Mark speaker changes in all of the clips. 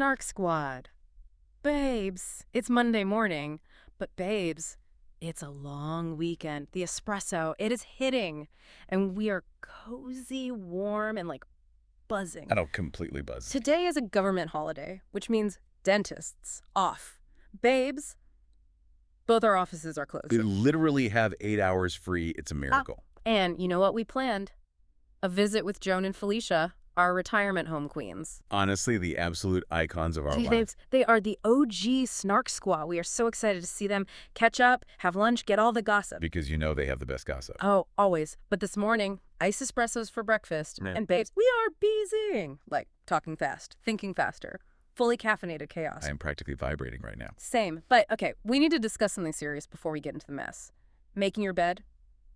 Speaker 1: Snark Squad. Babes, it's Monday morning, but babes, it's a long weekend. The espresso, it is hitting, and we are cozy, warm, and buzzing.
Speaker 2: I don't completely buzz.
Speaker 1: Today is a government holiday, which means dentists off. Babes, both our offices are closed.
Speaker 2: We literally have 8 hours free. It's a miracle.
Speaker 1: And you know what we planned? A visit with Joan and Felicia, our retirement home queens.
Speaker 2: Honestly, the absolute icons of our lives.
Speaker 1: They are the OG Snark Squad. We are so excited to see them, catch up, have lunch, get all the gossip.
Speaker 2: Because you know they have the best gossip.
Speaker 1: Oh, always. But this morning, iced espressos for breakfast.
Speaker 2: Yeah.
Speaker 1: And babes, we are beezing. Talking fast, thinking faster. Fully caffeinated chaos.
Speaker 2: I am practically vibrating right now.
Speaker 1: Same. But, okay, we need to discuss something serious before we get into the mess. Making your bed?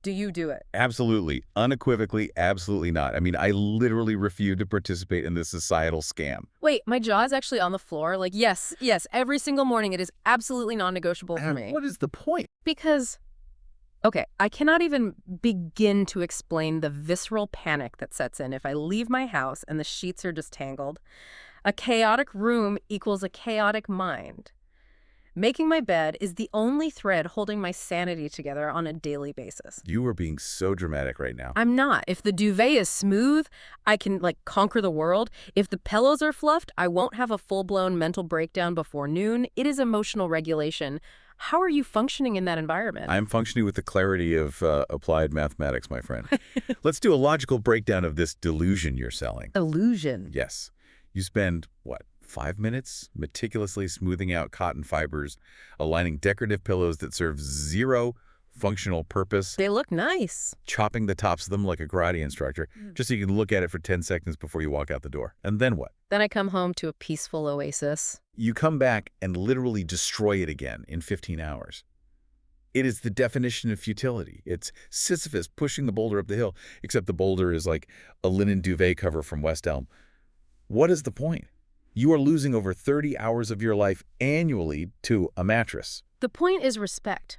Speaker 1: Do you do it?
Speaker 2: Absolutely. Unequivocally, absolutely not. I mean, I literally refuse to participate in this societal scam.
Speaker 1: Wait, my jaw is actually on the floor. Yes, every single morning it is absolutely non-negotiable for me.
Speaker 2: What is the point?
Speaker 1: Because, okay, I cannot even begin to explain the visceral panic that sets in if I leave my house and the sheets are just tangled. A chaotic room equals a chaotic mind. Making my bed is the only thread holding my sanity together on a daily basis.
Speaker 2: You are being so dramatic right now.
Speaker 1: I'm not. If the duvet is smooth, I can, conquer the world. If the pillows are fluffed, I won't have a full-blown mental breakdown before noon. It is emotional regulation. How are you functioning in that environment?
Speaker 2: I'm functioning with the clarity of applied mathematics, my friend. Let's do a logical breakdown of this delusion you're selling.
Speaker 1: Illusion.
Speaker 2: Yes. You spend, 5 minutes meticulously smoothing out cotton fibers, aligning decorative pillows that serve zero functional purpose.
Speaker 1: They look nice.
Speaker 2: Chopping the tops of them like a karate instructor, just so you can look at it for 10 seconds before you walk out the door. And then what?
Speaker 1: Then I come home to a peaceful oasis.
Speaker 2: You come back and literally destroy it again in 15 hours. It is the definition of futility. It's Sisyphus pushing the boulder up the hill, except the boulder is like a linen duvet cover from West Elm. What is the point? You are losing over 30 hours of your life annually to a mattress.
Speaker 1: The point is respect.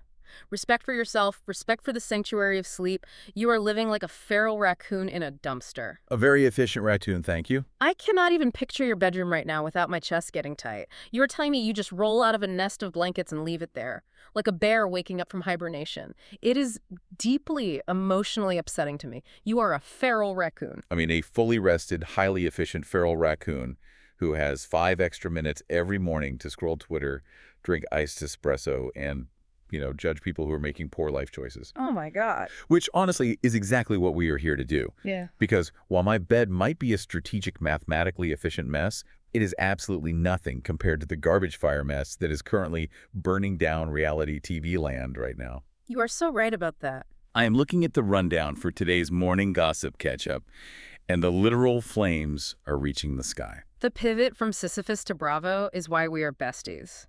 Speaker 1: Respect for yourself, respect for the sanctuary of sleep. You are living like a feral raccoon in a dumpster.
Speaker 2: A very efficient raccoon, thank you.
Speaker 1: I cannot even picture your bedroom right now without my chest getting tight. You are telling me you just roll out of a nest of blankets and leave it there, like a bear waking up from hibernation. It is deeply emotionally upsetting to me. You are a feral raccoon.
Speaker 2: I mean, a fully rested, highly efficient feral raccoon who has 5 extra minutes every morning to scroll Twitter, drink iced espresso, and, judge people who are making poor life choices.
Speaker 1: Oh, my God.
Speaker 2: Which, honestly, is exactly what we are here to do.
Speaker 1: Yeah.
Speaker 2: Because while my bed might be a strategic, mathematically efficient mess, it is absolutely nothing compared to the garbage fire mess that is currently burning down reality TV land right now.
Speaker 1: You are so right about that.
Speaker 2: I am looking at the rundown for today's morning gossip catch-up, and the literal flames are reaching the sky.
Speaker 1: The pivot from Sisyphus to Bravo is why we are besties.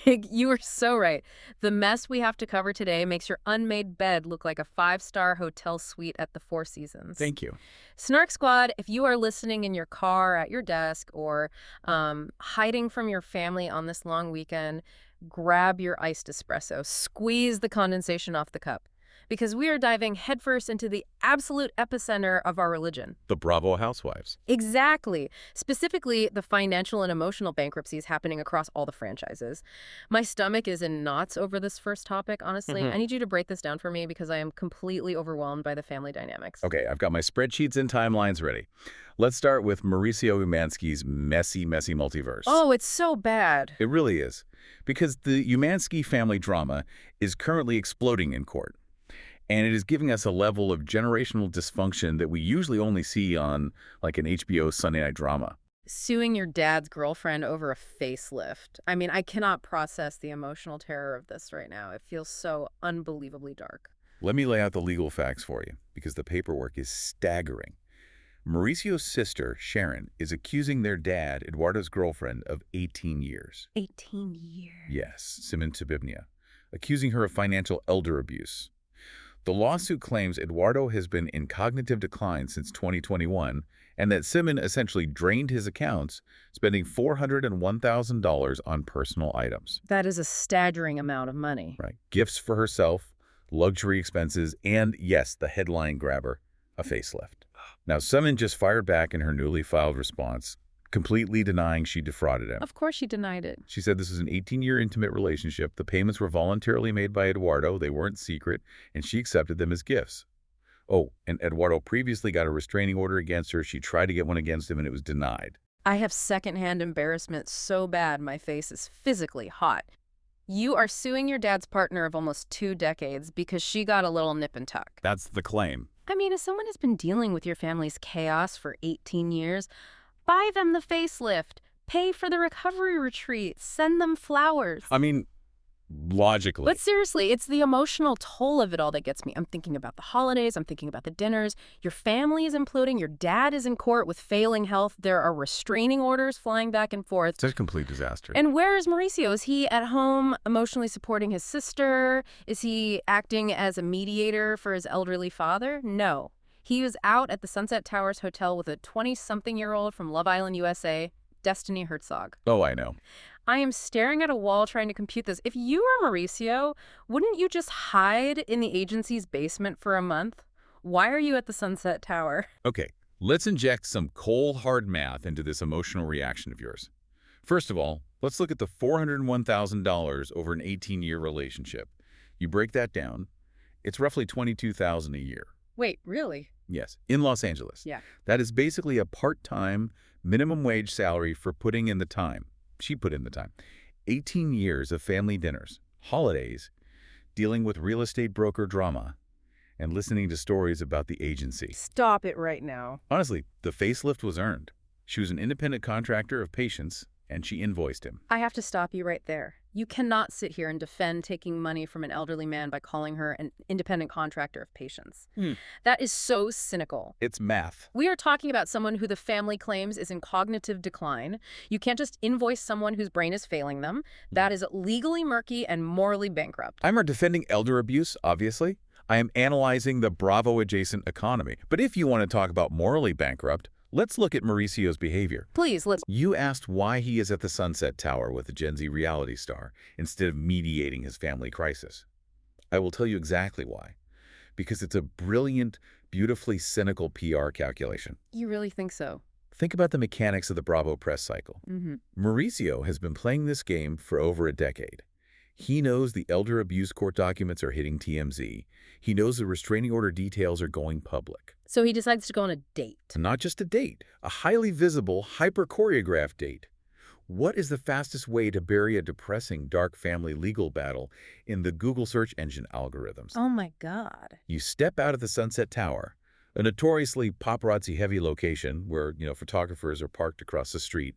Speaker 1: You are so right. The mess we have to cover today makes your unmade bed look like a 5-star hotel suite at the Four Seasons.
Speaker 2: Thank you.
Speaker 1: Snark Squad, if you are listening in your car, at your desk, or hiding from your family on this long weekend, grab your iced espresso. Squeeze the condensation off the cup. Because we are diving headfirst into the absolute epicenter of our religion.
Speaker 2: The Bravo housewives.
Speaker 1: Exactly. Specifically, the financial and emotional bankruptcies happening across all the franchises. My stomach is in knots over this first topic, honestly. I need you to break this down for me because I am completely overwhelmed by the family dynamics.
Speaker 2: Okay, I've got my spreadsheets and timelines ready. Let's start with Mauricio Umansky's messy multiverse.
Speaker 1: Oh, it's so bad.
Speaker 2: It really is. Because the Umansky family drama is currently exploding in court. And it is giving us a level of generational dysfunction that we usually only see on, an HBO Sunday night drama.
Speaker 1: Suing your dad's girlfriend over a facelift. I mean, I cannot process the emotional terror of this right now. It feels so unbelievably dark.
Speaker 2: Let me lay out the legal facts for you, because the paperwork is staggering. Mauricio's sister, Sharon, is accusing their dad, Eduardo's girlfriend, of 18 years.
Speaker 1: 18 years?
Speaker 2: Yes, Simon Tabibnia, accusing her of financial elder abuse. The lawsuit claims Eduardo has been in cognitive decline since 2021 and that Simon essentially drained his accounts, spending $401,000 on personal items.
Speaker 1: That is a staggering amount of money.
Speaker 2: Right. Gifts for herself, luxury expenses, and, yes, the headline grabber, a facelift. Now, Simon just fired back in her newly filed response, completely denying she defrauded him.
Speaker 1: Of course she denied it.
Speaker 2: She said this was an 18-year intimate relationship. The payments were voluntarily made by Eduardo. They weren't secret, and she accepted them as gifts. Oh, and Eduardo previously got a restraining order against her. She tried to get one against him, and it was denied.
Speaker 1: I have secondhand embarrassment so bad my face is physically hot. You are suing your dad's partner of almost 2 decades because she got a little nip and tuck.
Speaker 2: That's the claim.
Speaker 1: I mean, if someone has been dealing with your family's chaos for 18 years, buy them the facelift, pay for the recovery retreat, send them flowers.
Speaker 2: I mean, logically.
Speaker 1: But seriously, it's the emotional toll of it all that gets me. I'm thinking about the holidays. I'm thinking about the dinners. Your family is imploding. Your dad is in court with failing health. There are restraining orders flying back and forth.
Speaker 2: It's a complete disaster.
Speaker 1: And where is Mauricio? Is he at home emotionally supporting his sister? Is he acting as a mediator for his elderly father? No. He was out at the Sunset Towers Hotel with a 20-something-year-old from Love Island, USA, Destiny Herzog.
Speaker 2: Oh, I know.
Speaker 1: I am staring at a wall trying to compute this. If you were Mauricio, wouldn't you just hide in the agency's basement for a month? Why are you at the Sunset Tower?
Speaker 2: Okay, let's inject some cold, hard math into this emotional reaction of yours. First of all, let's look at the $401,000 over an 18-year relationship. You break that down, it's roughly $22,000 a year.
Speaker 1: Wait, really?
Speaker 2: Yes, in Los Angeles.
Speaker 1: Yeah.
Speaker 2: That is basically a part-time minimum wage salary for putting in the time. She put in the time. 18 years of family dinners, holidays, dealing with real estate broker drama, and listening to stories about the agency.
Speaker 1: Stop it right now.
Speaker 2: Honestly, the facelift was earned. She was an independent contractor of patience, and she invoiced him.
Speaker 1: I have to stop you right there. You cannot sit here and defend taking money from an elderly man by calling her an independent contractor of patience. That is so cynical.
Speaker 2: It's math.
Speaker 1: We are talking about someone who the family claims is in cognitive decline. You can't just invoice someone whose brain is failing them. That is legally murky and morally bankrupt.
Speaker 2: I'm not defending elder abuse, obviously. I am analyzing the Bravo-adjacent economy. But if you want to talk about morally bankrupt, let's look at Mauricio's behavior.
Speaker 1: Please, let's...
Speaker 2: You asked why he is at the Sunset Tower with a Gen Z reality star instead of mediating his family crisis. I will tell you exactly why. Because it's a brilliant, beautifully cynical PR calculation.
Speaker 1: You really think so?
Speaker 2: Think about the mechanics of the Bravo press cycle. Mauricio has been playing this game for over a decade. He knows the elder abuse court documents are hitting TMZ. He knows the restraining order details are going public.
Speaker 1: So he decides to go on a date.
Speaker 2: Not just a date, a highly visible, hyper-choreographed date. What is the fastest way to bury a depressing, dark family legal battle in the Google search engine algorithms?
Speaker 1: Oh my God.
Speaker 2: You step out of the Sunset Tower, a notoriously paparazzi-heavy location where, photographers are parked across the street,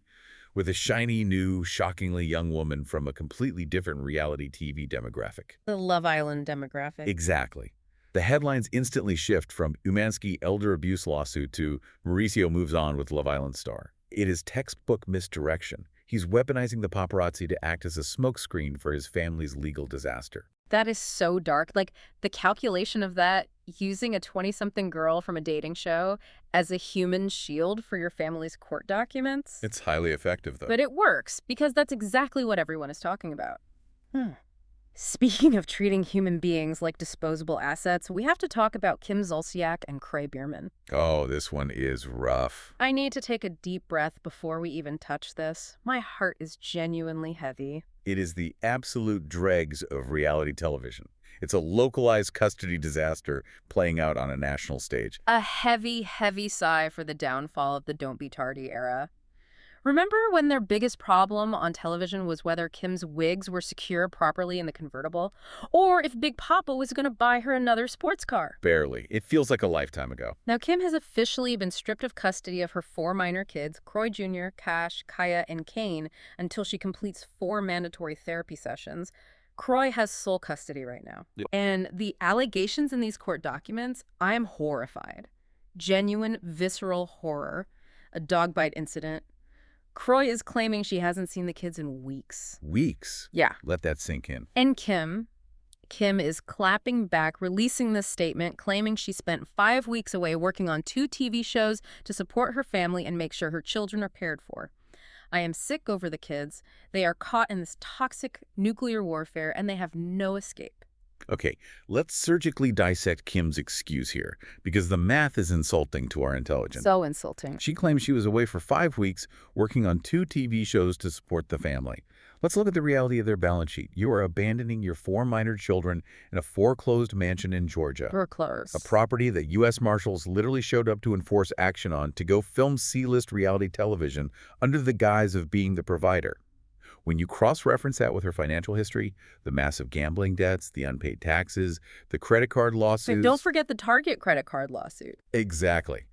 Speaker 2: with a shiny, new, shockingly young woman from a completely different reality TV demographic.
Speaker 1: The Love Island demographic.
Speaker 2: Exactly. The headlines instantly shift from Umansky elder abuse lawsuit to Mauricio moves on with Love Island star. It is textbook misdirection. He's weaponizing the paparazzi to act as a smokescreen for his family's legal disaster.
Speaker 1: That is so dark. Like, the calculation of that, using a 20-something girl from a dating show as a human shield for your family's court documents.
Speaker 2: It's highly effective, though.
Speaker 1: But it works, because that's exactly what everyone is talking about. Speaking of treating human beings like disposable assets, we have to talk about Kim Zolciak and Cray Bierman.
Speaker 2: Oh, this one is rough.
Speaker 1: I need to take a deep breath before we even touch this. My heart is genuinely heavy.
Speaker 2: It is the absolute dregs of reality television. It's a localized custody disaster playing out on a national stage.
Speaker 1: A heavy, heavy sigh for the downfall of the Don't Be Tardy era. Remember when their biggest problem on television was whether Kim's wigs were secure properly in the convertible? Or if Big Papa was going to buy her another sports car?
Speaker 2: Barely. It feels like a lifetime ago.
Speaker 1: Now, Kim has officially been stripped of custody of her 4 minor kids, Croy Jr., Cash, Kaya, and Kane, until she completes 4 mandatory therapy sessions. Croy has sole custody right now.
Speaker 2: Yep.
Speaker 1: And the allegations in these court documents, I am horrified. Genuine, visceral horror. A dog bite incident. Croy is claiming she hasn't seen the kids in weeks.
Speaker 2: Weeks?
Speaker 1: Yeah.
Speaker 2: Let that sink in.
Speaker 1: And Kim is clapping back, releasing this statement, claiming she spent 5 weeks away working on 2 TV shows to support her family and make sure her children are cared for. I am sick over the kids. They are caught in this toxic nuclear warfare, and they have no escape.
Speaker 2: Okay, let's surgically dissect Kim's excuse here, because the math is insulting to our intelligence.
Speaker 1: So insulting.
Speaker 2: She claims she was away for 5 weeks working on 2 TV shows to support the family. Let's look at the reality of their balance sheet. You are abandoning your 4 minor children in a foreclosed mansion in Georgia.
Speaker 1: Foreclosed.
Speaker 2: A property that U.S. Marshals literally showed up to enforce action on to go film C-list reality television under the guise of being the provider. When you cross-reference that with her financial history, the massive gambling debts, the unpaid taxes, the credit card lawsuits...
Speaker 1: And don't forget the Target credit card lawsuit.
Speaker 2: Exactly.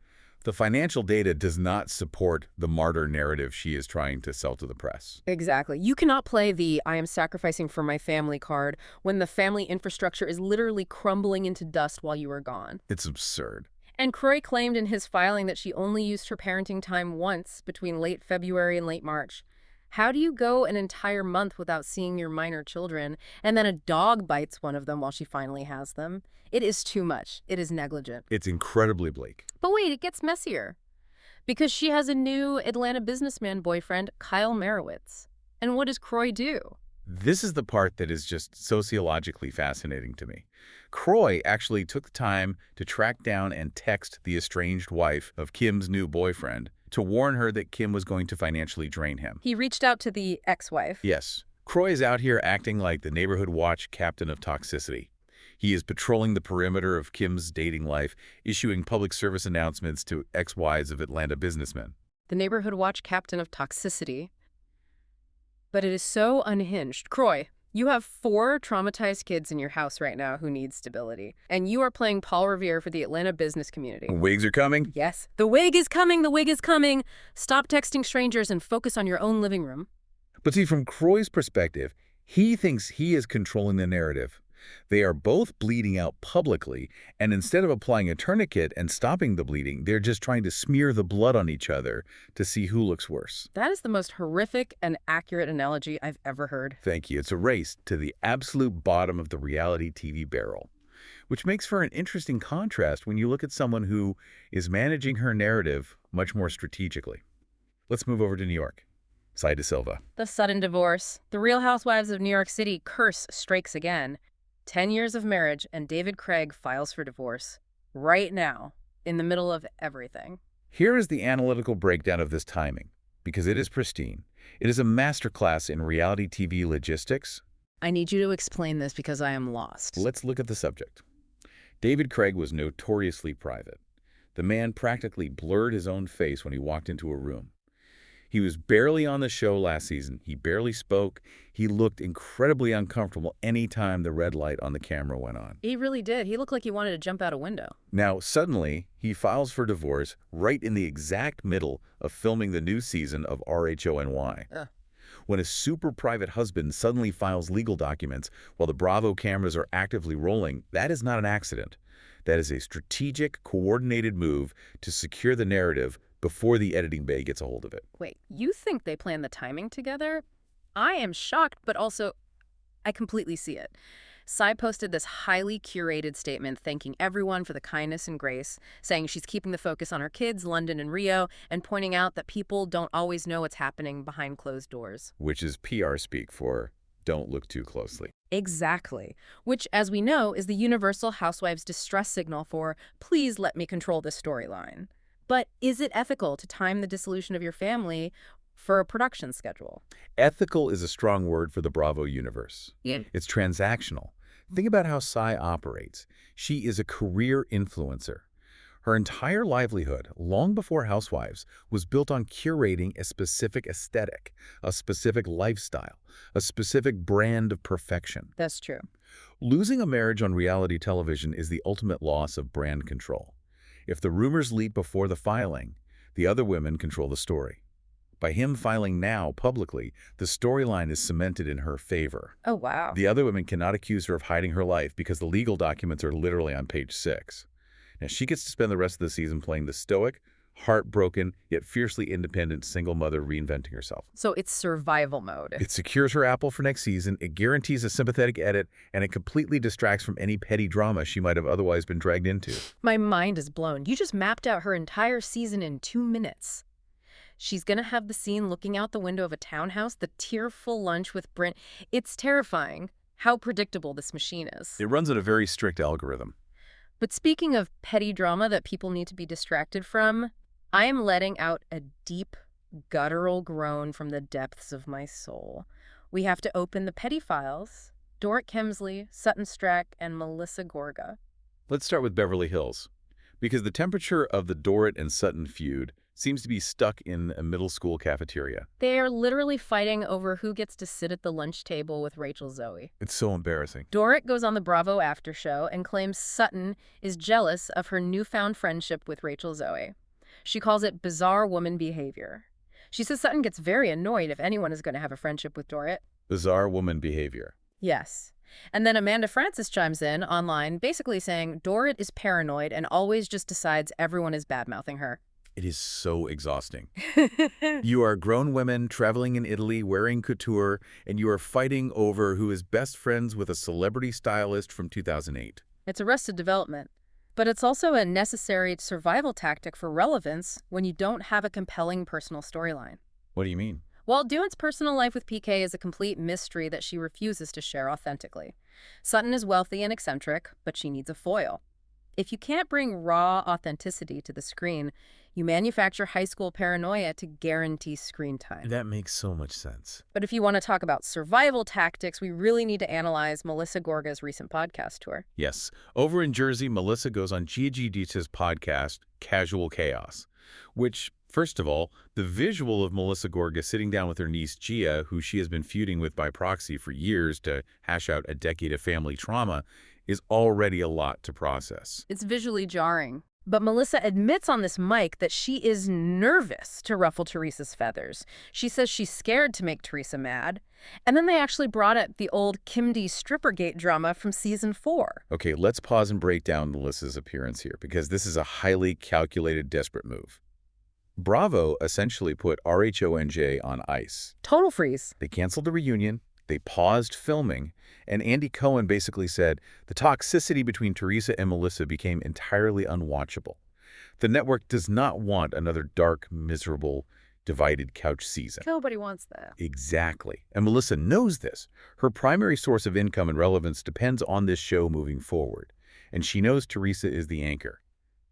Speaker 2: The financial data does not support the martyr narrative she is trying to sell to the press.
Speaker 1: Exactly. You cannot play the "I am sacrificing for my family" card when the family infrastructure is literally crumbling into dust while you are gone.
Speaker 2: It's absurd.
Speaker 1: And Croy claimed in his filing that she only used her parenting time once between late February and late March. How do you go an entire month without seeing your minor children, and then a dog bites one of them while she finally has them? It is too much. It is negligent.
Speaker 2: It's incredibly bleak.
Speaker 1: But wait, it gets messier. Because she has a new Atlanta businessman boyfriend, Kyle Merowitz. And what does Croy do?
Speaker 2: This is the part that is just sociologically fascinating to me. Croy actually took the time to track down and text the estranged wife of Kim's new boyfriend to warn her that Kim was going to financially drain him.
Speaker 1: He reached out to the ex-wife.
Speaker 2: Yes. Croy is out here acting like the neighborhood watch captain of toxicity. He is patrolling the perimeter of Kim's dating life, issuing public service announcements to ex-wives of Atlanta businessmen.
Speaker 1: The neighborhood watch captain of toxicity. But it is so unhinged. Croy, you have 4 traumatized kids in your house right now who need stability. And you are playing Paul Revere for the Atlanta business community.
Speaker 2: Wigs are coming?
Speaker 1: Yes. The wig is coming. The wig is coming. Stop texting strangers and focus on your own living room.
Speaker 2: But see, from Croy's perspective, he thinks he is controlling the narrative. They are both bleeding out publicly, and instead of applying a tourniquet and stopping the bleeding, they're just trying to smear the blood on each other to see who looks worse.
Speaker 1: That is the most horrific and accurate analogy I've ever heard.
Speaker 2: Thank you. It's a race to the absolute bottom of the reality TV barrel, which makes for an interesting contrast when you look at someone who is managing her narrative much more strategically. Let's move over to New York. Sai De Silva.
Speaker 1: The sudden divorce. The Real Housewives of New York City curse strikes again. 10 years of marriage, and David Craig files for divorce. Right now, in the middle of everything.
Speaker 2: Here is the analytical breakdown of this timing, because it is pristine. It is a masterclass in reality TV logistics.
Speaker 1: I need you to explain this because I am lost.
Speaker 2: Let's look at the subject. David Craig was notoriously private. The man practically blurred his own face when he walked into a room. He was barely on the show last season. He barely spoke. He looked incredibly uncomfortable any time the red light on the camera went on.
Speaker 1: He really did. He looked like he wanted to jump out a window.
Speaker 2: Now, suddenly, he files for divorce right in the exact middle of filming the new season of RHONY. When a super private husband suddenly files legal documents while the Bravo cameras are actively rolling, that is not an accident. That is a strategic, coordinated move to secure the narrative before the editing bay gets a hold of it.
Speaker 1: Wait, you think they planned the timing together? I am shocked, but also I completely see it. Sai posted this highly curated statement thanking everyone for the kindness and grace, saying she's keeping the focus on her kids, London and Rio, and pointing out that people don't always know what's happening behind closed doors.
Speaker 2: Which is PR speak for don't look too closely.
Speaker 1: Exactly. Which, as we know, is the universal housewives' distress signal for, please let me control this storyline. But is it ethical to time the dissolution of your family for a production schedule?
Speaker 2: Ethical is a strong word for the Bravo universe.
Speaker 1: Yeah.
Speaker 2: It's transactional. Think about how Sai operates. She is a career influencer. Her entire livelihood, long before Housewives, was built on curating a specific aesthetic, a specific lifestyle, a specific brand of perfection.
Speaker 1: That's true.
Speaker 2: Losing a marriage on reality television is the ultimate loss of brand control. If the rumors leak before the filing, the other women control the story. By him filing now publicly, the storyline is cemented in her favor.
Speaker 1: Oh, wow.
Speaker 2: The other women cannot accuse her of hiding her life because the legal documents are literally on page 6. Now, she gets to spend the rest of the season playing the stoic, heartbroken, yet fiercely independent single mother reinventing herself.
Speaker 1: So it's survival mode.
Speaker 2: It secures her apple for next season, it guarantees a sympathetic edit, and it completely distracts from any petty drama she might have otherwise been dragged into.
Speaker 1: My mind is blown. You just mapped out her entire season in 2 minutes. She's going to have the scene looking out the window of a townhouse, the tearful lunch with Brent. It's terrifying how predictable this machine is.
Speaker 2: It runs on a very strict algorithm.
Speaker 1: But speaking of petty drama that people need to be distracted from, I am letting out a deep, guttural groan from the depths of my soul. We have to open the petty files. Dorrit Kemsley, Sutton Stracke, and Melissa Gorga.
Speaker 2: Let's start with Beverly Hills, because the temperature of the Dorrit and Sutton feud seems to be stuck in a middle school cafeteria.
Speaker 1: They are literally fighting over who gets to sit at the lunch table with Rachel Zoe.
Speaker 2: It's so embarrassing.
Speaker 1: Dorrit goes on the Bravo after show and claims Sutton is jealous of her newfound friendship with Rachel Zoe. She calls it bizarre woman behavior. She says Sutton gets very annoyed if anyone is going to have a friendship with Dorrit.
Speaker 2: Bizarre woman behavior.
Speaker 1: Yes. And then Amanda Francis chimes in online, basically saying Dorrit is paranoid and always just decides everyone is bad-mouthing her.
Speaker 2: It is so exhausting. You are grown women traveling in Italy wearing couture, and you are fighting over who is best friends with a celebrity stylist from 2008.
Speaker 1: It's Arrested Development. But it's also a necessary survival tactic for relevance when you don't have a compelling personal storyline.
Speaker 2: What do you mean?
Speaker 1: Well, Dorrit's personal life with PK is a complete mystery that she refuses to share authentically. Sutton is wealthy and eccentric, but she needs a foil. If you can't bring raw authenticity to the screen, you manufacture high school paranoia to guarantee screen time.
Speaker 2: That makes so much sense.
Speaker 1: But if you want to talk about survival tactics, we really need to analyze Melissa Gorga's recent podcast tour.
Speaker 2: Yes. Over in Jersey, Melissa goes on Georgia Giudice's podcast, Casual Chaos, which, first of all, the visual of Melissa Gorga sitting down with her niece Gia, who she has been feuding with by proxy for years to hash out a decade of family trauma, is already a lot to process.
Speaker 1: It's visually jarring. But Melissa admits on this mic that she is nervous to ruffle Teresa's feathers. She says she's scared to make Teresa mad. And then they actually brought up the old Kim D Strippergate drama from season 4.
Speaker 2: Okay, let's pause and break down Melissa's appearance here, because this is a highly calculated, desperate move. Bravo essentially put RHONJ on ice.
Speaker 1: Total freeze.
Speaker 2: They canceled the reunion, they paused filming, and Andy Cohen basically said the toxicity between Teresa and Melissa became entirely unwatchable. The network does not want another dark, miserable, divided couch season.
Speaker 1: Nobody wants that.
Speaker 2: Exactly. And Melissa knows this. Her primary source of income and relevance depends on this show moving forward. And she knows Teresa is the anchor.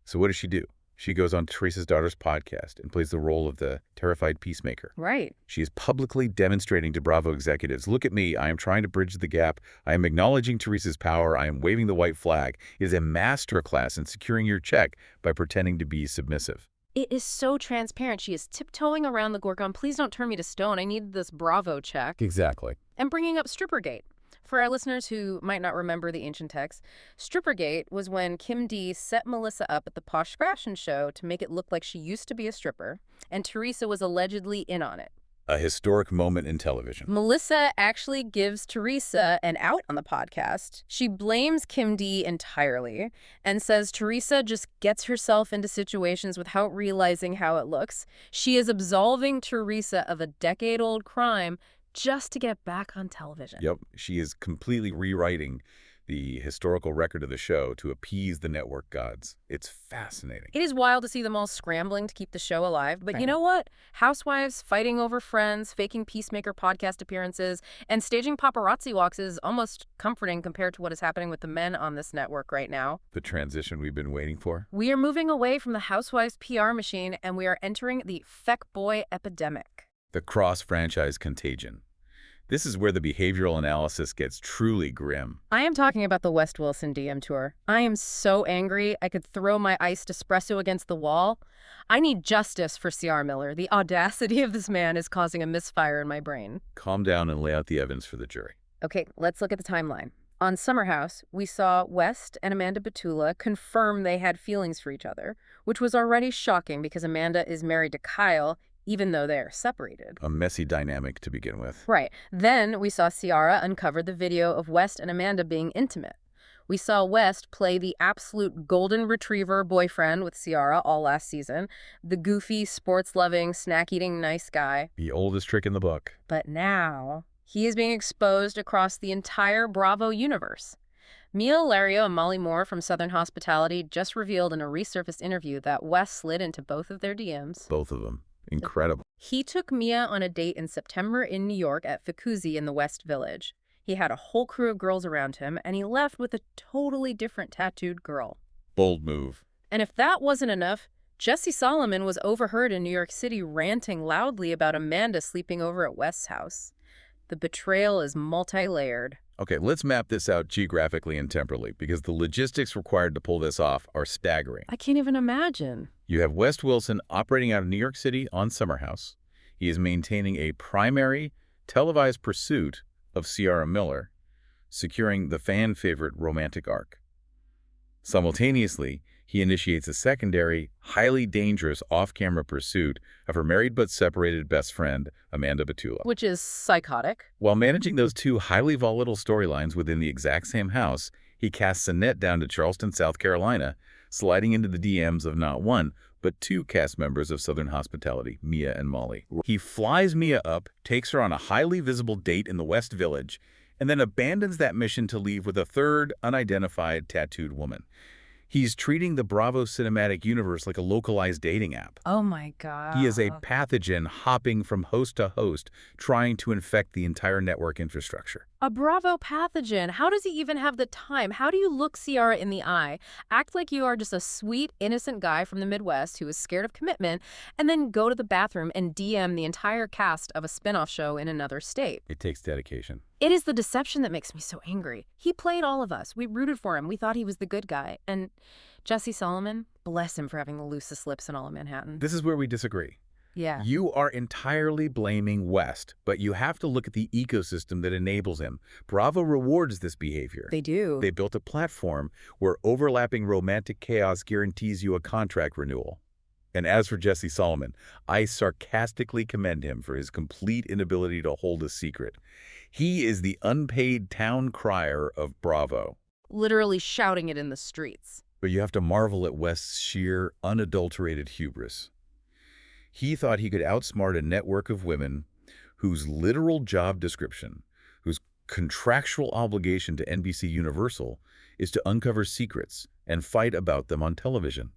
Speaker 2: So what does she do? She goes on Teresa's daughter's podcast and plays the role of the terrified peacemaker.
Speaker 1: Right.
Speaker 2: She is publicly demonstrating to Bravo executives, look at me, I am trying to bridge the gap. I am acknowledging Teresa's power. I am waving the white flag. It is a masterclass in securing your check by pretending to be submissive.
Speaker 1: It is so transparent. She is tiptoeing around the Gorgon. Please don't turn me to stone. I need this Bravo check.
Speaker 2: Exactly.
Speaker 1: And bringing up Strippergate. For our listeners who might not remember the ancient text, Strippergate was when Kim D set Melissa up at the Posh Fashion Show to make it look like she used to be a stripper, and Teresa was allegedly in on it.
Speaker 2: A historic moment in television.
Speaker 1: Melissa actually gives Teresa an out on the podcast. She blames Kim D entirely and says Teresa just gets herself into situations without realizing how it looks. She is absolving Teresa of a decade-old crime just to get back on television.
Speaker 2: Yep, she is completely rewriting the historical record of the show to appease the network gods. It's fascinating.
Speaker 1: It is wild to see them all scrambling to keep the show alive. But you know what? Housewives fighting over friends, faking Peacemaker podcast appearances, and staging paparazzi walks is almost comforting compared to what is happening with the men on this network right now.
Speaker 2: The transition we've been waiting for.
Speaker 1: We are moving away from the Housewives PR machine, and we are entering the feck boy epidemic.
Speaker 2: The cross-franchise contagion. This is where the behavioral analysis gets truly grim.
Speaker 1: I am talking about the West Wilson DM tour. I am so angry I could throw my iced espresso against the wall. I need justice for C.R. Miller. The audacity of this man is causing a misfire in my brain.
Speaker 2: Calm down and lay out the evidence for the jury.
Speaker 1: Okay, let's look at the timeline. On Summer House, we saw West and Amanda Batula confirm they had feelings for each other, which was already shocking because Amanda is married to Kyle, even though they are separated.
Speaker 2: A messy dynamic to begin with.
Speaker 1: Right. Then we saw Ciara uncover the video of West and Amanda being intimate. We saw West play the absolute golden retriever boyfriend with Ciara all last season, the goofy, sports-loving, snack-eating nice guy.
Speaker 2: The oldest trick in the book.
Speaker 1: But now, he is being exposed across the entire Bravo universe. Mia Ilario and Molly Moore from Southern Hospitality just revealed in a resurfaced interview that West slid into both of their DMs.
Speaker 2: Both of them. Incredible.
Speaker 1: He took Mia on a date in September in New York at Ficuzzi in the West Village. He had a whole crew of girls around him, and he left with a totally different tattooed girl.
Speaker 2: Bold move.
Speaker 1: And if that wasn't enough, Jesse Solomon was overheard in New York City ranting loudly about Amanda sleeping over at West's house. The betrayal is multi-layered.
Speaker 2: Okay, let's map this out geographically and temporally, because the logistics required to pull this off are staggering.
Speaker 1: I can't even imagine.
Speaker 2: You have West Wilson operating out of New York City on Summer House. He is maintaining a primary, televised pursuit of Ciara Miller, securing the fan-favorite romantic arc. Simultaneously, he initiates a secondary, highly dangerous off-camera pursuit of her married but separated best friend, Amanda Batula.
Speaker 1: Which is psychotic.
Speaker 2: While managing those two highly volatile storylines within the exact same house, he casts a net down to Charleston, South Carolina, sliding into the DMs of not one, but two cast members of Southern Hospitality, Mia and Molly. He flies Mia up, takes her on a highly visible date in the West Village, and then abandons that mission to leave with a third, unidentified, tattooed woman. He's treating the Bravo cinematic universe like a localized dating app.
Speaker 1: Oh my God.
Speaker 2: He is a pathogen hopping from host to host, trying to infect the entire network infrastructure.
Speaker 1: A Bravo pathogen. How does he even have the time? How do you look Ciara in the eye, act like you are just a sweet, innocent guy from the Midwest who is scared of commitment, and then go to the bathroom and DM the entire cast of a spinoff show in another state?
Speaker 2: It takes dedication.
Speaker 1: It is the deception that makes me so angry. He played all of us. We rooted for him. We thought he was the good guy. And Jesse Solomon, bless him for having the loosest lips in all of Manhattan.
Speaker 2: This is where we disagree.
Speaker 1: Yeah.
Speaker 2: You are entirely blaming West, but you have to look at the ecosystem that enables him. Bravo rewards this behavior.
Speaker 1: They do.
Speaker 2: They built a platform where overlapping romantic chaos guarantees you a contract renewal. And as for Jesse Solomon, I sarcastically commend him for his complete inability to hold a secret. He is the unpaid town crier of Bravo.
Speaker 1: Literally shouting it in the streets.
Speaker 2: But you have to marvel at West's sheer, unadulterated hubris. He thought he could outsmart a network of women whose literal job description, whose contractual obligation to NBC Universal is to uncover secrets and fight about them on television.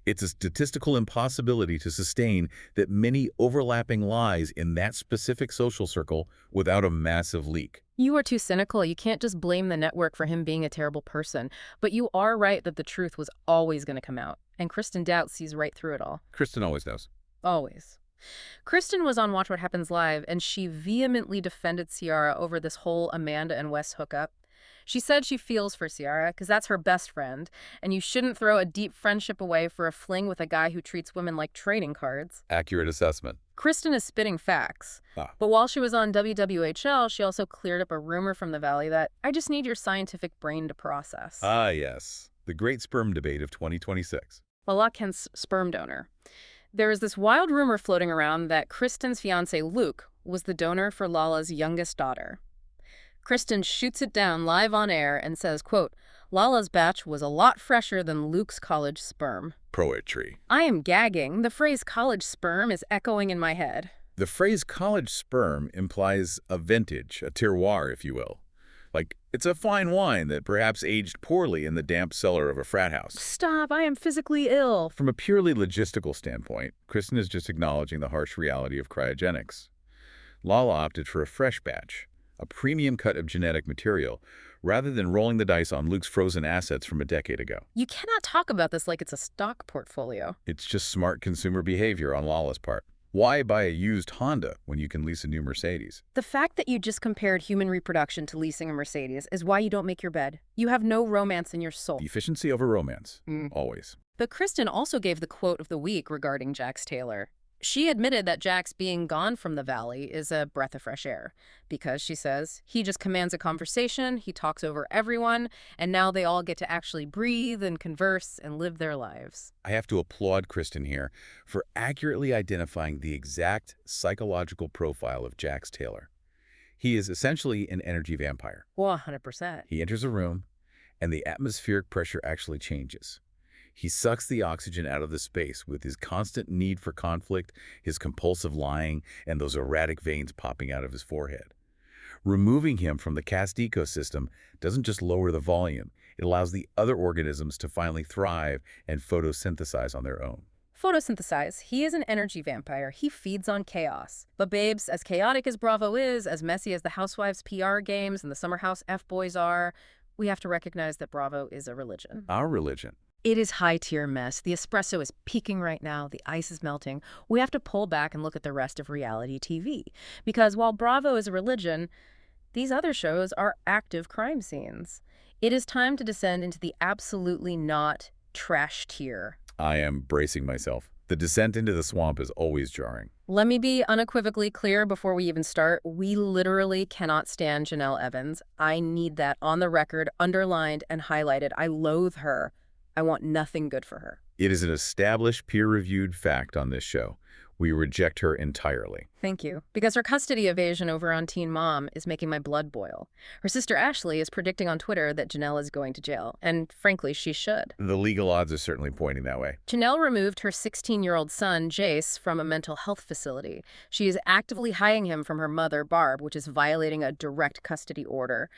Speaker 2: It's a statistical impossibility to sustain that many overlapping lies in that specific social circle without a massive leak.
Speaker 1: You are too cynical. You can't just blame the network for him being a terrible person. But you are right that the truth was always going to come out. And Kristen Doubt sees right through it all.
Speaker 2: Kristen always knows.
Speaker 1: Always. Kristen was on Watch What Happens Live, and she vehemently defended Ciara over this whole Amanda and Wes hookup. She said she feels for Ciara because that's her best friend, and you shouldn't throw a deep friendship away for a fling with a guy who treats women like trading cards.
Speaker 2: Accurate assessment.
Speaker 1: Kristen is spitting facts. But while she was on WWHL, she also cleared up a rumor from the Valley that I just need your scientific brain to process.
Speaker 2: Ah, yes. The great sperm debate of 2026.
Speaker 1: Lala Kent's sperm donor. There is this wild rumor floating around that Kristen's fiancé Luke was the donor for Lala's youngest daughter. Kristen shoots it down live on air and says, quote, Lala's batch was a lot fresher than Luke's college sperm.
Speaker 2: Poetry.
Speaker 1: I am gagging. The phrase college sperm is echoing in my head.
Speaker 2: The phrase college sperm implies a vintage, a terroir, if you will. Like, it's a fine wine that perhaps aged poorly in the damp cellar of a frat house.
Speaker 1: Stop, I am physically ill.
Speaker 2: From a purely logistical standpoint, Kristen is just acknowledging the harsh reality of cryogenics. Lala opted for a fresh batch, a premium cut of genetic material, rather than rolling the dice on Luke's frozen assets from a decade ago.
Speaker 1: You cannot talk about this like it's a stock portfolio.
Speaker 2: It's just smart consumer behavior on Lala's part. Why buy a used Honda when you can lease a new Mercedes?
Speaker 1: The fact that you just compared human reproduction to leasing a Mercedes is why you don't make your bed. You have no romance in your soul.
Speaker 2: Efficiency over romance. Always.
Speaker 1: But Kristen also gave the quote of the week regarding Jax Taylor. She admitted that Jax being gone from the Valley is a breath of fresh air because, she says, he just commands a conversation, he talks over everyone, and now they all get to actually breathe and converse and live their lives.
Speaker 2: I have to applaud Kristen here for accurately identifying the exact psychological profile of Jax Taylor. He is essentially an energy vampire.
Speaker 1: 100%.
Speaker 2: He enters a room, and the atmospheric pressure actually changes. He sucks the oxygen out of the space with his constant need for conflict, his compulsive lying, and those erratic veins popping out of his forehead. Removing him from the cast ecosystem doesn't just lower the volume, it allows the other organisms to finally thrive and photosynthesize on their own.
Speaker 1: photosynthesize. He is an energy vampire. He feeds on chaos. But babes, as chaotic as Bravo is, as messy as the Housewives' PR games and the Summer House F-boys are, we have to recognize that Bravo is a religion.
Speaker 2: Our religion.
Speaker 1: It is high-tier mess. The espresso is peaking right now. The ice is melting. We have to pull back and look at the rest of reality TV. Because while Bravo is a religion, these other shows are active crime scenes. It is time to descend into the absolutely not trash tier.
Speaker 2: I am bracing myself. The descent into the swamp is always jarring.
Speaker 1: Let me be unequivocally clear before we even start. We literally cannot stand Janelle Evans. I need that on the record, underlined and highlighted. I loathe her. I want nothing good for her.
Speaker 2: It is an established, peer-reviewed fact on this show. We reject her entirely.
Speaker 1: Thank you. Because her custody evasion over on Teen Mom is making my blood boil. Her sister Ashley is predicting on Twitter that Janelle is going to jail. And frankly, she should.
Speaker 2: The legal odds are certainly pointing that way.
Speaker 1: Janelle removed her 16-year-old son, Jace, from a mental health facility. She is actively hiding him from her mother, Barb, which is violating a direct custody order.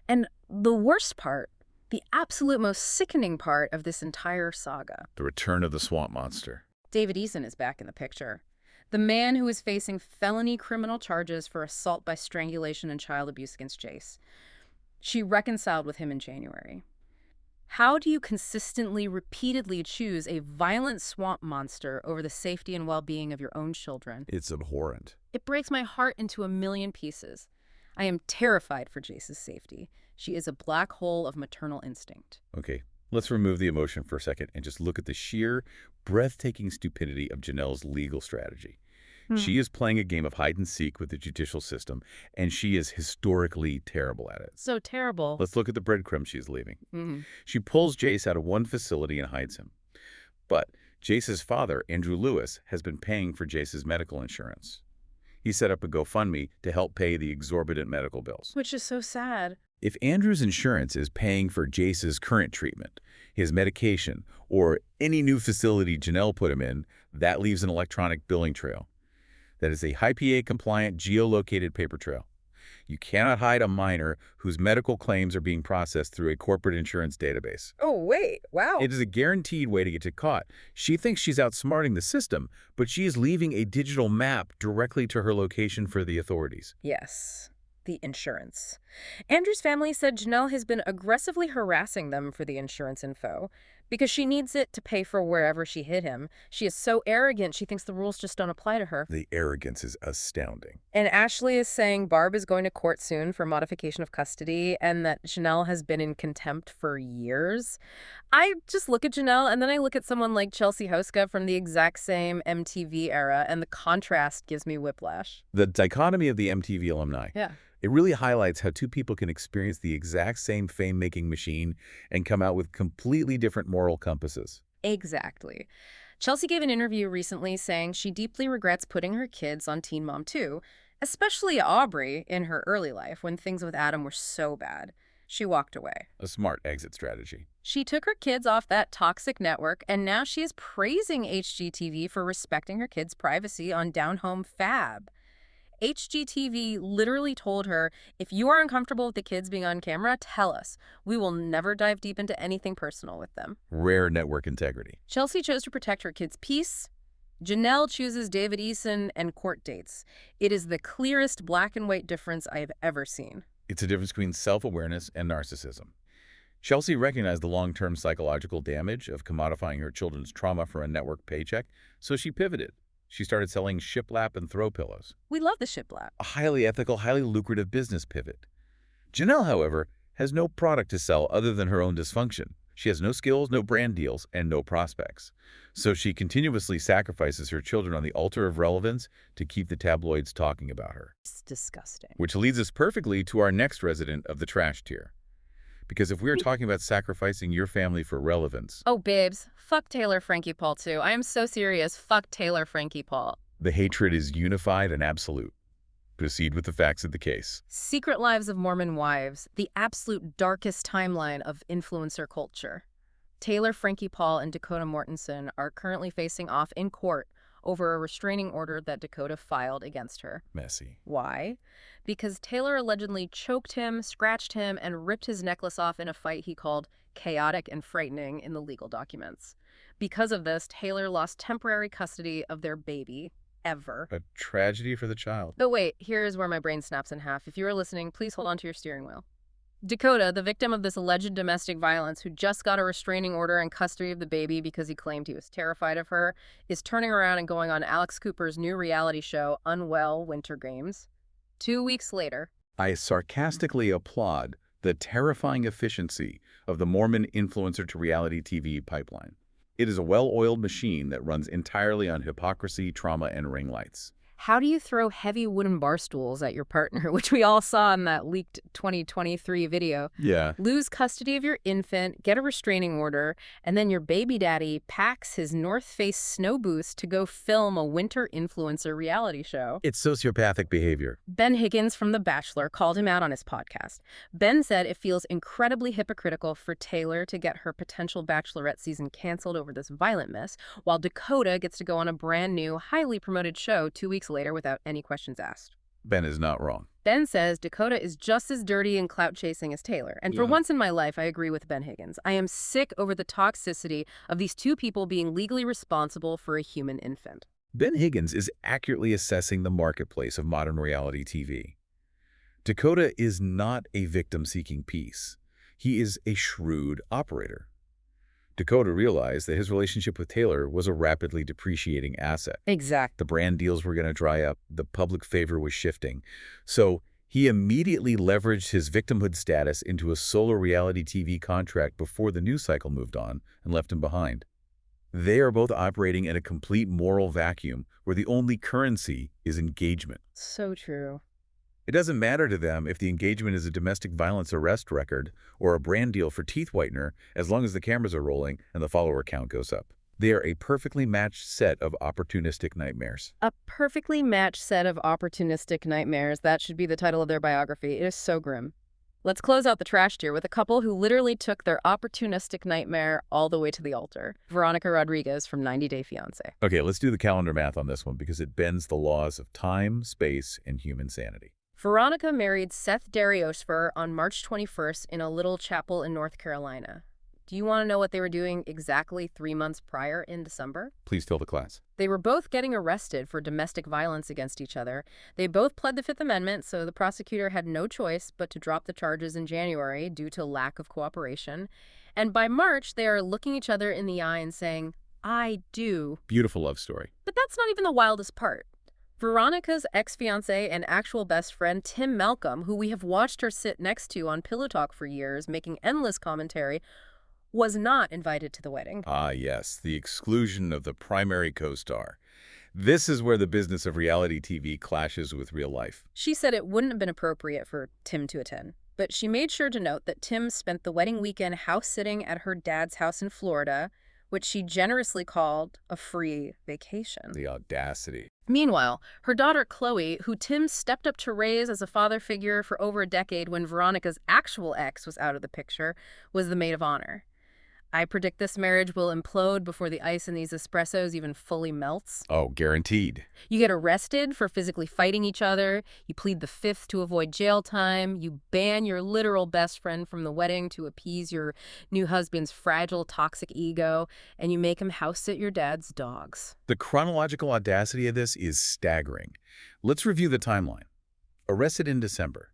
Speaker 1: And the worst part, the absolute most sickening part of this entire saga.
Speaker 2: The return of the swamp monster.
Speaker 1: David Eason is back in the picture. The man who is facing felony criminal charges for assault by strangulation and child abuse against Jace. She reconciled with him in January. How do you consistently, repeatedly choose a violent swamp monster over the safety and well-being of your own children?
Speaker 2: It's abhorrent.
Speaker 1: It breaks my heart into a million pieces. I am terrified for Jace's safety. She is a black hole of maternal instinct.
Speaker 2: Okay, let's remove the emotion for a second and just look at the sheer, breathtaking stupidity of Janelle's legal strategy. She is playing a game of hide-and-seek with the judicial system, and she is historically terrible at it.
Speaker 1: So terrible.
Speaker 2: Let's look at the breadcrumbs she's leaving. She pulls Jace out of one facility and hides him. But Jace's father, Andrew Lewis, has been paying for Jace's medical insurance. He set up a GoFundMe to help pay the exorbitant medical bills.
Speaker 1: Which is so sad.
Speaker 2: If Andrew's insurance is paying for Jace's current treatment, his medication, or any new facility Janelle put him in, that leaves an electronic billing trail. That is a HIPAA-compliant, geolocated paper trail. You cannot hide a minor whose medical claims are being processed through a corporate insurance database.
Speaker 1: Oh, wait. Wow.
Speaker 2: It is a guaranteed way to get you caught. She thinks she's outsmarting the system, but she is leaving a digital map directly to her location for the authorities.
Speaker 1: Yes. The insurance. Andrew's family said Janelle has been aggressively harassing them for the insurance info because she needs it to pay for wherever she hid him. She is so arrogant, she thinks the rules just don't apply to her.
Speaker 2: The arrogance is astounding.
Speaker 1: And Ashley is saying Barb is going to court soon for modification of custody and that Janelle has been in contempt for years. I just look at Janelle and then I look at someone like Chelsea Houska from the exact same MTV era, and the contrast gives me whiplash.
Speaker 2: The dichotomy of the MTV alumni.
Speaker 1: Yeah.
Speaker 2: It really highlights how two people can experience the exact same fame-making machine and come out with completely different moral compasses.
Speaker 1: Exactly. Chelsea gave an interview recently saying she deeply regrets putting her kids on Teen Mom 2, especially Aubrey in her early life when things with Adam were so bad. She walked away.
Speaker 2: A smart exit strategy.
Speaker 1: She took her kids off that toxic network, and now she is praising HGTV for respecting her kids' privacy on Down Home Fab. HGTV literally told her, if you are uncomfortable with the kids being on camera, tell us. We will never dive deep into anything personal with them.
Speaker 2: Rare network integrity.
Speaker 1: Chelsea chose to protect her kids' peace. Janelle chooses David Eason and court dates. It is the clearest black and white difference I have ever seen.
Speaker 2: It's a difference between self-awareness and narcissism. Chelsea recognized the long-term psychological damage of commodifying her children's trauma for a network paycheck, so she pivoted. She started selling shiplap and throw pillows.
Speaker 1: We love the shiplap.
Speaker 2: A highly ethical, highly lucrative business pivot. Janelle, however, has no product to sell other than her own dysfunction. She has no skills, no brand deals, and no prospects. So she continuously sacrifices her children on the altar of relevance to keep the tabloids talking about her.
Speaker 1: It's disgusting.
Speaker 2: Which leads us perfectly to our next resident of the trash tier. Because if we are talking about sacrificing your family for relevance...
Speaker 1: Oh, babes, fuck Taylor Frankie Paul, too. I am so serious. Fuck Taylor Frankie Paul.
Speaker 2: The hatred is unified and absolute. Proceed with the facts of the case.
Speaker 1: Secret Lives of Mormon Wives, the absolute darkest timeline of influencer culture. Taylor Frankie Paul and Dakota Mortensen are currently facing off in court over a restraining order that Dakota filed against her.
Speaker 2: Messy.
Speaker 1: Why? Because Taylor allegedly choked him, scratched him, and ripped his necklace off in a fight he called chaotic and frightening in the legal documents. Because of this, Taylor lost temporary custody of their baby. Ever.
Speaker 2: A tragedy for the child.
Speaker 1: But wait, here's where my brain snaps in half. If you are listening, please hold on to your steering wheel. Dakota, the victim of this alleged domestic violence who just got a restraining order and custody of the baby because he claimed he was terrified of her, is turning around and going on Alex Cooper's new reality show, Unwell Winter Games. 2 weeks later.
Speaker 2: I sarcastically applaud the terrifying efficiency of the Mormon influencer-to-reality TV pipeline. It is a well-oiled machine that runs entirely on hypocrisy, trauma, and ring lights.
Speaker 1: How do you throw heavy wooden bar stools at your partner, which we all saw in that leaked 2023 video?
Speaker 2: Yeah.
Speaker 1: Lose custody of your infant, get a restraining order, and then your baby daddy packs his North Face snow boots to go film a winter influencer reality show.
Speaker 2: It's sociopathic behavior.
Speaker 1: Ben Higgins from The Bachelor called him out on his podcast. Ben said it feels incredibly hypocritical for Taylor to get her potential Bachelorette season canceled over this violent mess, while Dakota gets to go on a brand new, highly promoted show 2 weeks later without any questions asked.
Speaker 2: Ben is not wrong.
Speaker 1: Ben says Dakota is just as dirty and clout-chasing as Taylor. And for once in my life, I agree with Ben Higgins. I am sick over the toxicity of these two people being legally responsible for a human infant.
Speaker 2: Ben Higgins is accurately assessing the marketplace of modern reality TV. Dakota is not a victim seeking peace. He is a shrewd operator. Dakota realized that his relationship with Taylor was a rapidly depreciating asset.
Speaker 1: Exactly.
Speaker 2: The brand deals were going to dry up. The public favor was shifting. So he immediately leveraged his victimhood status into a solo reality TV contract before the news cycle moved on and left him behind. They are both operating in a complete moral vacuum where the only currency is engagement.
Speaker 1: So true.
Speaker 2: It doesn't matter to them if the engagement is a domestic violence arrest record or a brand deal for teeth whitener, as long as the cameras are rolling and the follower count goes up. They are a perfectly matched set of opportunistic nightmares.
Speaker 1: A perfectly matched set of opportunistic nightmares. That should be the title of their biography. It is so grim. Let's close out the trash tier with a couple who literally took their opportunistic nightmare all the way to the altar. Veronica Rodriguez from 90 Day Fiancé.
Speaker 2: Okay, let's do the calendar math on this one because it bends the laws of time, space, and human sanity.
Speaker 1: Veronica married Seth Dariosfer on March 21st in a little chapel in North Carolina. Do you want to know what they were doing exactly 3 months prior in December?
Speaker 2: Please tell the class.
Speaker 1: They were both getting arrested for domestic violence against each other. They both pled the Fifth Amendment, so the prosecutor had no choice but to drop the charges in January due to lack of cooperation. And by March, they are looking each other in the eye and saying, "I do."
Speaker 2: Beautiful love story.
Speaker 1: But that's not even the wildest part. Veronica's ex-fiancé and actual best friend, Tim Malcolm, who we have watched her sit next to on Pillow Talk for years, making endless commentary, was not invited to the wedding.
Speaker 2: Ah, yes, the exclusion of the primary co-star. This is where the business of reality TV clashes with real life.
Speaker 1: She said it wouldn't have been appropriate for Tim to attend, but she made sure to note that Tim spent the wedding weekend house-sitting at her dad's house in Florida, which she generously called a free vacation.
Speaker 2: The audacity.
Speaker 1: Meanwhile, her daughter Chloe, who Tim stepped up to raise as a father figure for over a decade when Veronica's actual ex was out of the picture, was the maid of honor. I predict this marriage will implode before the ice in these espressos even fully melts.
Speaker 2: Oh, guaranteed.
Speaker 1: You get arrested for physically fighting each other. You plead the fifth to avoid jail time. You ban your literal best friend from the wedding to appease your new husband's fragile, toxic ego. And you make him house sit your dad's dogs.
Speaker 2: The chronological audacity of this is staggering. Let's review the timeline. Arrested in December.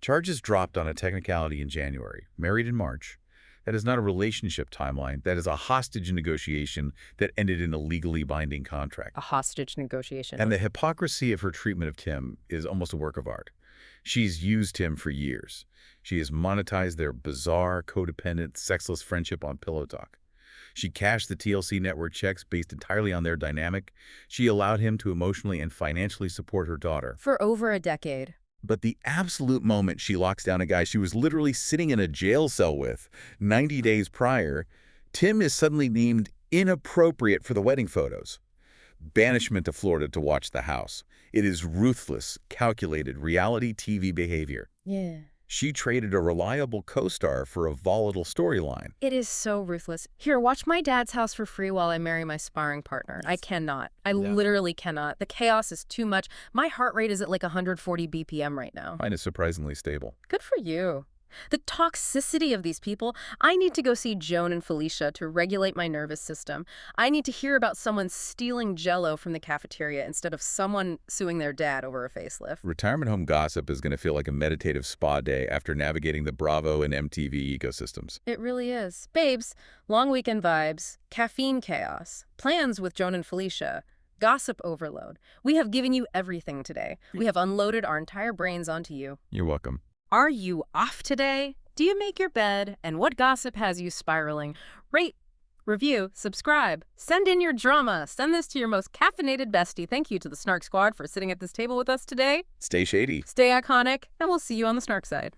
Speaker 2: Charges dropped on a technicality in January. Married in March. That is not a relationship timeline. That is a hostage negotiation that ended in a legally binding contract.
Speaker 1: A hostage negotiation.
Speaker 2: And the hypocrisy of her treatment of Tim is almost a work of art. She's used Tim for years. She has monetized their bizarre, codependent, sexless friendship on Pillow Talk. She cashed the TLC network checks based entirely on their dynamic. She allowed him to emotionally and financially support her daughter.
Speaker 1: For over a decade.
Speaker 2: But the absolute moment she locks down a guy she was literally sitting in a jail cell with 90 days prior, Tim is suddenly deemed inappropriate for the wedding photos. Banishment to Florida to watch the house. It is ruthless, calculated reality TV behavior.
Speaker 1: Yeah.
Speaker 2: She traded a reliable co-star for a volatile storyline.
Speaker 1: It is so ruthless. Here, watch my dad's house for free while I marry my sparring partner. I cannot. I literally cannot. The chaos is too much. My heart rate is at like 140 BPM right now.
Speaker 2: Mine is surprisingly stable.
Speaker 1: Good for you. The toxicity of these people. I need to go see Joan and Felicia to regulate my nervous system. I need to hear about someone stealing Jell-O from the cafeteria instead of someone suing their dad over a facelift.
Speaker 2: Retirement home gossip is going to feel like a meditative spa day after navigating the Bravo and MTV ecosystems.
Speaker 1: It really is. Babes, long weekend vibes, caffeine chaos, plans with Joan and Felicia, gossip overload. We have given you everything today. We have unloaded our entire brains onto you.
Speaker 2: You're welcome.
Speaker 1: Are you off today? Do you make your bed? And what gossip has you spiraling? Rate, review, subscribe. Send in your drama. Send this to your most caffeinated bestie. Thank you to the Snark Squad for sitting at this table with us today.
Speaker 2: Stay shady.
Speaker 1: Stay iconic, and we'll see you on the Snark side.